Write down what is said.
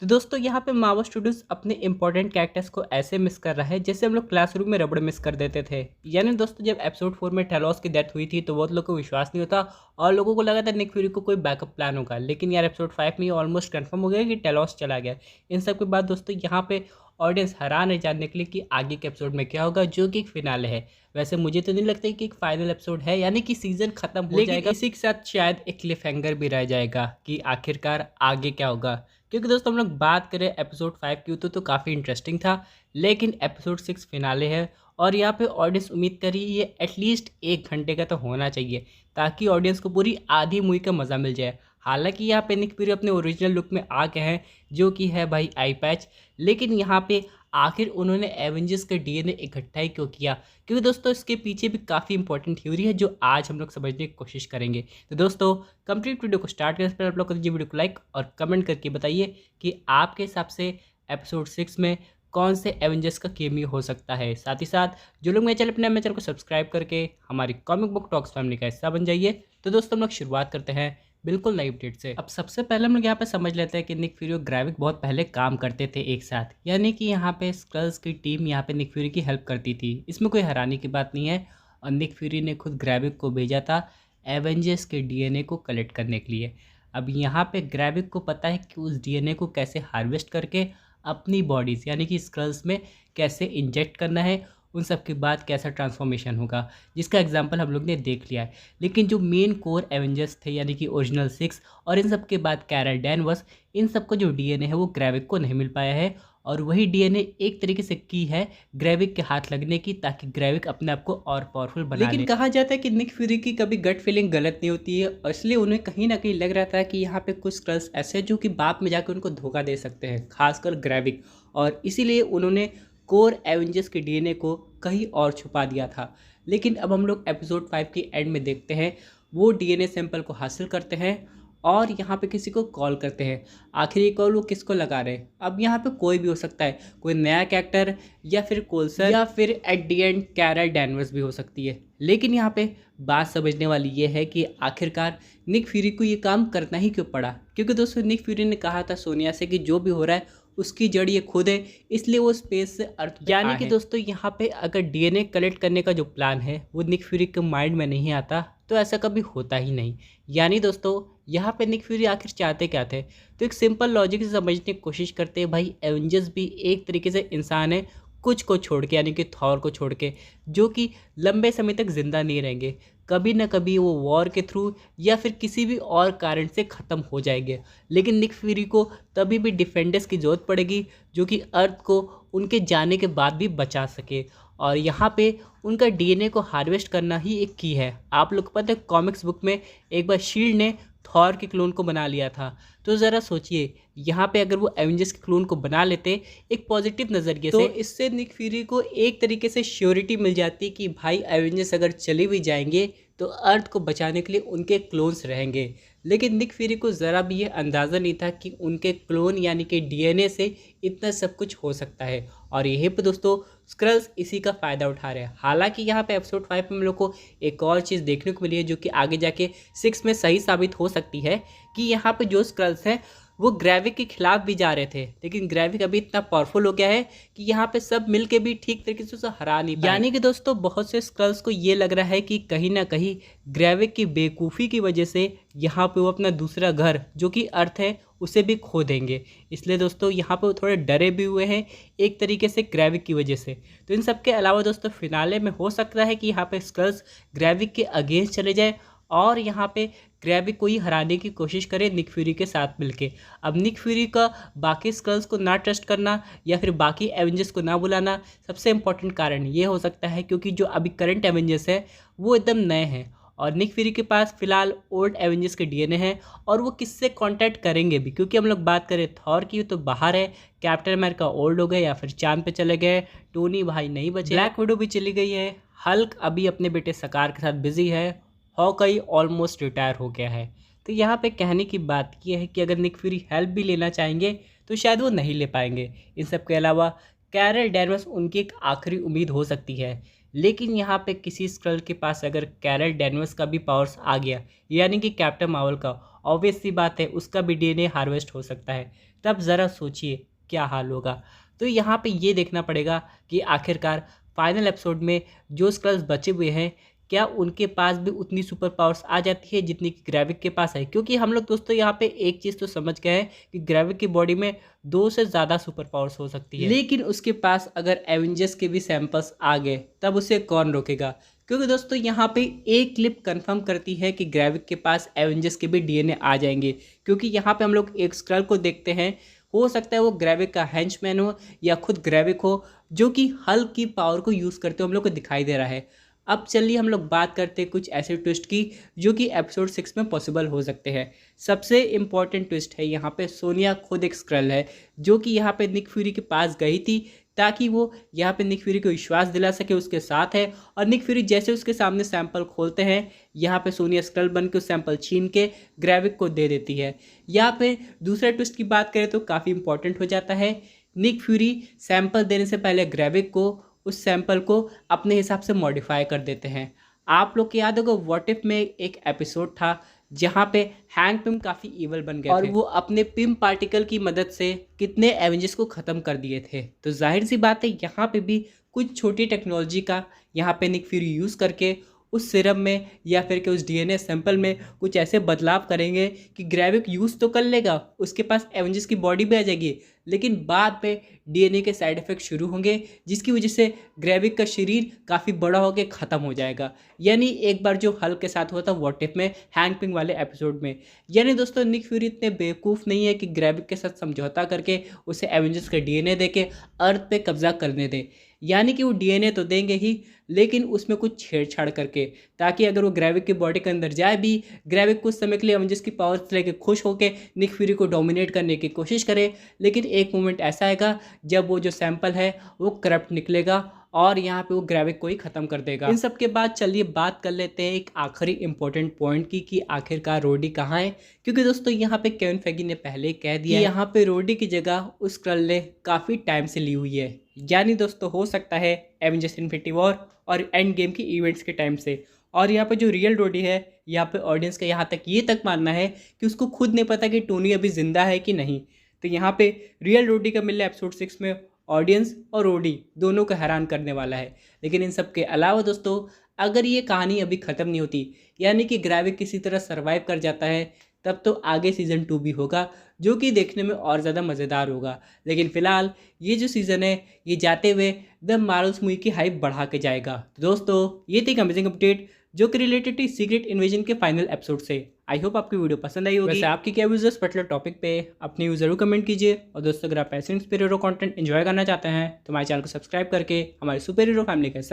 तो दोस्तों यहाँ पे मार्वल स्टूडियोज अपने इंपॉर्टेंट कैरेक्टर्स को ऐसे मिस कर रहा है जैसे हम लोग क्लासरूम में रबड़ मिस कर देते थे। यानी दोस्तों जब एपिसोड 4 में टेलोस की डेथ हुई थी तो बहुत लोगों को विश्वास नहीं होता और लोगों को लगा था निक फ्यूरी को कोई बैकअप प्लान होगा, लेकिन यार एपिसोड 5 में ये ऑलमोस्ट कंफर्म हो गया कि टेलोस चला गया। इन सब के बाद दोस्तों यहाँ पे ऑडियंस हैरान है जानने के लिए कि आगे के एपिसोड में क्या होगा, जो कि एक फिनाले है। वैसे मुझे तो नहीं लगता कि एक फाइनल एपिसोड है, यानी कि सीजन खत्म हो जाएगा। इसी के साथ शायद एक क्लिफ हैंगर भी रह जाएगा कि आखिरकार आगे क्या होगा। क्योंकि दोस्तों हम लोग बात करें एपिसोड 5 की तो काफ़ी इंटरेस्टिंग था, लेकिन एपिसोड 6 फिनाले है और यहाँ पे ऑडियंस उम्मीद कर रही है ये एटलीस्ट 1 घंटे का तो होना चाहिए ताकि ऑडियंस को पूरी आधी मूवी का मज़ा मिल जाए। हालांकि यहाँ पे निक फ्यूरी अपने ओरिजिनल लुक में आ गए हैं, जो कि है भाई आई पैच, लेकिन यहाँ पे आखिर उन्होंने एवेंजर्स का डीएनए इकट्ठा ही क्यों किया? क्योंकि दोस्तों इसके पीछे भी काफ़ी इंपॉर्टेंट थ्योरी है जो आज हम लोग समझने की कोशिश करेंगे। तो दोस्तों कंप्लीट वीडियो को स्टार्ट करने से पहले आप लोग कर दीजिए वीडियो को लाइक और कमेंट करके बताइए कि आपके हिसाब से एपिसोड 6 में कौन से एवेंजर्स का केमियो हो सकता है। साथ ही साथ जो लोग मेरे चैनल पर नए, मेरे चैनल को सब्सक्राइब करके हमारी कॉमिक बुक टॉक्स फैमिली का हिस्सा बन जाइए। तो दोस्तों हम लोग शुरुआत करते हैं बिल्कुल नई अपडेट से। अब सबसे पहले हम लोग यहाँ पे समझ लेते हैं कि निक फ्यूरी और ग्रेविक बहुत पहले काम करते थे एक साथ, यानी कि यहाँ पे स्कल्स की टीम यहाँ पे निक फ्यूरी की हेल्प करती थी। इसमें कोई हैरानी की बात नहीं है और निक फ्यूरी ने खुद ग्रेविक को भेजा था एवेंजर्स के डीएनए को कलेक्ट करने के लिए। अब यहाँ पे ग्रेविक को पता है कि उस डीएनए को कैसे हार्वेस्ट करके अपनी बॉडीज़ यानी कि स्कल्स में कैसे इंजेक्ट करना है, उन सब के बाद कैसा ट्रांसफॉर्मेशन होगा, जिसका एग्जांपल हम लोग ने देख लिया है। लेकिन जो मेन कोर एवेंजर्स थे यानी कि ओरिजिनल 6 और इन सब के बाद कैरल डैनवर्स, इन सब का जो डीएनए है वो ग्रेविक को नहीं मिल पाया है और वही डीएनए एक तरीके से की है ग्रेविक के हाथ लगने की, ताकि ग्रेविक अपने आप को और पावरफुल बना ले। लेकिन कहा जाता है कि निक फ्यूरी की कभी गट फीलिंग गलत नहीं होती है और इसलिए उन्हें कहीं ना कहीं लग रहा था कि यहाँ पे कुछ स्क्रल्स ऐसे हैं जो कि बाद में जाकर उनको धोखा दे सकते हैं, खासकर ग्रेविक, और इसीलिए उन्होंने कोर एवेंजर्स के डीएनए को कहीं और छुपा दिया था। लेकिन अब हम लोग एपिसोड 5 के एंड में देखते हैं वो डीएनए सैंपल को हासिल करते हैं और यहाँ पे किसी को कॉल करते हैं। आखिर ये कॉल वो किसको लगा रहे हैं? अब यहाँ पे कोई भी हो सकता है, कोई नया कैरेक्टर या फिर कोल्सन या फिर at the end Carol Danvers भी हो सकती है। लेकिन यहाँ पे बात समझने वाली ये है कि आखिरकार निक फ्यूरी को ये काम करना ही क्यों पड़ा? क्योंकि दोस्तों निक फ्यूरी ने कहा था सोनिया से कि जो भी हो रहा है उसकी जड़ ये खुद है, इसलिए वो स्पेस से अर्थ पे यानी कि दोस्तों यहाँ पे अगर डीएनए कलेक्ट करने का जो प्लान है वो निक फ्यूरी के माइंड में नहीं आता तो ऐसा कभी होता ही नहीं। यानी दोस्तों यहाँ पे निक फ्यूरी आखिर चाहते क्या थे? तो एक सिंपल लॉजिक से समझने की कोशिश करते हैं भाई, एवेंजर्स भी एक तरीके से इंसान है, कुछ को छोड़ के, यानी कि थॉर को छोड़ के, जो कि लंबे समय तक जिंदा नहीं रहेंगे। कभी ना कभी वो वॉर के थ्रू या फिर किसी भी और कारण से ख़त्म हो जाएंगे। लेकिन निक फ्यूरी को तभी भी डिफेंडर्स की ज़रूरत पड़ेगी जो कि अर्थ को उनके जाने के बाद भी बचा सके, और यहाँ पे उनका डीएनए को हार्वेस्ट करना ही एक की है। आप लोग को पता है कॉमिक्स बुक में एक बार शील्ड ने थॉर के क्लोन को बना लिया था, तो ज़रा सोचिए यहाँ पे अगर वो एवेंजर्स के क्लोन को बना लेते एक पॉजिटिव नज़रिए से, तो इससे निक फ्यूरी को एक तरीके से श्योरिटी मिल जाती कि भाई एवेंजर्स अगर चले भी जाएंगे तो अर्थ को बचाने के लिए उनके क्लोन्स रहेंगे। लेकिन निक फ्यूरी को ज़रा भी ये अंदाज़ा नहीं था कि उनके क्लोन यानी कि डीएनए से इतना सब कुछ हो सकता है, और यहीं पर दोस्तों स्क्रल्स इसी का फ़ायदा उठा रहे हैं। हालांकि यहाँ पे एपिसोड 5 में हम लोग को एक और चीज़ देखने को मिली है जो कि आगे जाके 6 में सही साबित हो सकती है कि यहाँ पे जो स्क्रल्स हैं वो ग्रेविक के खिलाफ भी जा रहे थे, लेकिन ग्रेविक अभी इतना पावरफुल हो गया है कि यहाँ पे सब मिलके भी ठीक तरीके से उसे हरा नहीं पाए। यानी कि दोस्तों बहुत से स्क्रल्स को ये लग रहा है कि कहीं ना कहीं ग्रेविक की बेवकूफ़ी की वजह से यहाँ पे वो अपना दूसरा घर जो कि अर्थ है उसे भी खो देंगे। इसलिए दोस्तों यहाँ पे वो थोड़े डरे भी हुए हैं एक तरीके से ग्रेविक की वजह से। तो इन सब के अलावा दोस्तों फिनाले में हो सकता है कि यहाँ पे स्क्रल्स ग्रेविक के अगेंस्ट चले जाए और यहाँ पे ग्रेविक को ही हराने की कोशिश करे निक फ्यूरी के साथ मिलके। अब निक फ्यूरी का बाकी स्क्रल्स को ना ट्रस्ट करना या फिर बाकी एवेंजर्स को ना बुलाना, सबसे इम्पोर्टेंट कारण ये हो सकता है क्योंकि जो अभी करंट एवेंजर्स है वो एकदम नए हैं और निक फ्यूरी के पास फिलहाल ओल्ड एवेंजर्स के डीएनए हैं, और वो किससे कांटेक्ट करेंगे भी? क्योंकि हम लोग बात करें थॉर की तो बाहर है, कैप्टन अमेरिका ओल्ड हो गए या फिर चांद पे चले गए, टोनी भाई नहीं बचे, ब्लैक विडो भी चली गई है, हल्क अभी अपने बेटे सकार के साथ बिजी है, हॉकआई ऑलमोस्ट रिटायर हो गया है। तो यहाँ पे कहने की बात यह है कि अगर निक फ्यूरी हेल्प भी लेना चाहेंगे तो शायद वो नहीं ले पाएंगे। इन सब के अलावा कैरल डैनवर्स उनकी एक आखिरी उम्मीद हो सकती है, लेकिन यहाँ पे किसी स्क्रल के पास अगर कैरल डैनवर्स का भी पावर्स आ गया, यानी कि कैप्टन मार्वल का, ऑब्वियस सी बात है उसका भी डीएनए हार्वेस्ट हो सकता है। तब ज़रा सोचिए क्या हाल होगा। तो यहाँ पे ये देखना पड़ेगा कि आखिरकार फाइनल एपिसोड में जो स्क्रल्स बचे हुए हैं, क्या उनके पास भी उतनी सुपर पावर्स आ जाती है जितनी कि ग्रेविक के पास है। क्योंकि हम लोग दोस्तों यहाँ पे एक चीज़ तो समझ गए हैं कि ग्रेविक की बॉडी में 2 से ज़्यादा सुपर पावर्स हो सकती है, लेकिन उसके पास अगर एवेंजर्स के भी सैंपल्स आ गए तब उसे कौन रोकेगा। क्योंकि दोस्तों यहाँ पे एक क्लिप कंफर्म करती है कि ग्रेविक के पास एवेंजर्स के भी डीएनए आ जाएंगे। क्योंकि यहाँ पे हम लोग एक स्क्रल को देखते हैं, हो सकता है वो ग्रेविक का हेंचमैन हो या खुद ग्रेविक हो, जो कि हल्क की पावर को यूज़ करते हुए हम लोग को दिखाई दे रहा है। अब चलिए हम लोग बात करते हैं कुछ ऐसे ट्विस्ट की जो कि एपिसोड 6 में पॉसिबल हो सकते हैं। सबसे इम्पॉर्टेंट ट्विस्ट है यहाँ पे सोनिया खुद एक स्क्रल है, जो कि यहाँ पे निक फ्यूरी के पास गई थी ताकि वो यहाँ पे निक फ्यूरी को विश्वास दिला सके उसके साथ है। और निक फ्यूरी जैसे उसके सामने सैंपल खोलते हैं, यहाँ पे सोनिया स्क्रल बन के उस सैंपल छीन के ग्रेविक को दे देती है। यहाँ पे दूसरे ट्विस्ट की बात करें तो काफ़ी इंपॉर्टेंट हो जाता है। निक फ्यूरी सैंपल देने से पहले ग्रेविक को उस सैंपल को अपने हिसाब से मॉडिफाई कर देते हैं। आप लोग को याद होगा व्हाट इफ में एक एपिसोड था जहाँ पे हैंक पिम काफ़ी ईवल बन गए और वो अपने पिम पार्टिकल की मदद से कितने एवेंजर्स को ख़त्म कर दिए थे। तो जाहिर सी बात है यहाँ पे भी कुछ छोटी टेक्नोलॉजी का यहाँ पे निक फ्यूरी यूज़ करके उस सिरम में या फिर के उस डीएनए सैंपल में कुछ ऐसे बदलाव करेंगे कि ग्रेविक यूज़ तो कर लेगा, उसके पास एवेंजर्स की बॉडी भी आ जाएगी, लेकिन बाद में डीएनए के साइड इफ़ेक्ट शुरू होंगे जिसकी वजह से ग्रेविक का शरीर काफ़ी बड़ा होकर ख़त्म हो जाएगा। यानी एक बार जो हल्क के साथ हुआ था व्हाट इफ में हैंक पिंग वाले एपिसोड में। यानी दोस्तों निक फ्यूरी इतने बेवकूफ़ नहीं है कि ग्रेविक के साथ समझौता करके उसे एवेंजर्स का डीएनए दे के अर्थ पे कब्जा करने दे। यानी कि वो डीएनए तो देंगे ही, लेकिन उसमें कुछ छेड़छाड़ करके, ताकि अगर वो ग्रेविक की बॉडी के अंदर जाए भी, ग्रेविक कुछ समय के लिए एवेंजर्स की पावर्स लेके खुश होकर निक फ्यूरी को डोमिनेट करने की कोशिश करे। लेकिन एक मोमेंट ऐसा आएगा जब वो जो सैंपल है वो करप्ट निकलेगा और यहाँ पे वो ग्रेविक को ही ख़त्म कर देगा। इन सब के बाद चलिए बात कर लेते हैं एक आखिरी इंपॉर्टेंट पॉइंट की कि आखिरकार रोडी कहाँ है। क्योंकि दोस्तों यहाँ पे केविन फेगी ने पहले कह दिया कि यहाँ पे रोडी की जगह उस स्क्रल ने काफ़ी टाइम से ली हुई है। यानी दोस्तों हो सकता है एवेंजर्स इन्फिनिटी वॉर और एंड गेम की इवेंट्स के टाइम से। और यहाँ पे जो रियल रोडी है, यहाँ पे ऑडियंस का यहाँ तक ये तक मानना है कि उसको खुद नहीं पता कि टोनी अभी जिंदा है कि नहीं। तो यहाँ पे रियल रोडी का मिलना एपिसोड 6 में ऑडियंस और रोडी दोनों को हैरान करने वाला है। लेकिन इन सब के अलावा दोस्तों अगर ये कहानी अभी ख़त्म नहीं होती, यानी कि ग्रेविक किसी तरह सर्वाइव कर जाता है, तब तो आगे सीज़न 2 भी होगा जो कि देखने में और ज़्यादा मज़ेदार होगा। लेकिन फ़िलहाल ये जो सीज़न है ये जाते हुए द मार्वल्स मूवी की हाइप बढ़ा के जाएगा। तो दोस्तों ये थी एक अमेजिंग अपडेट जो कि रिलेटेड थी सीक्रेट इन्वेजन के फाइनल एपिसोड से। आई होप आपकी वीडियो पसंद आई होगी। वैसे आपकी क्या व्यूज़ पर्टिकुलर टॉपिक पे अपनी व्यूज़ जरूर कमेंट कीजिए। और दोस्तों अगर आप ऐसे सुपर हीरो कंटेंट एंजॉय करना चाहते हैं तो हमारे चैनल को सब्सक्राइब करके हमारे सुपर हीरो फैमिली के सब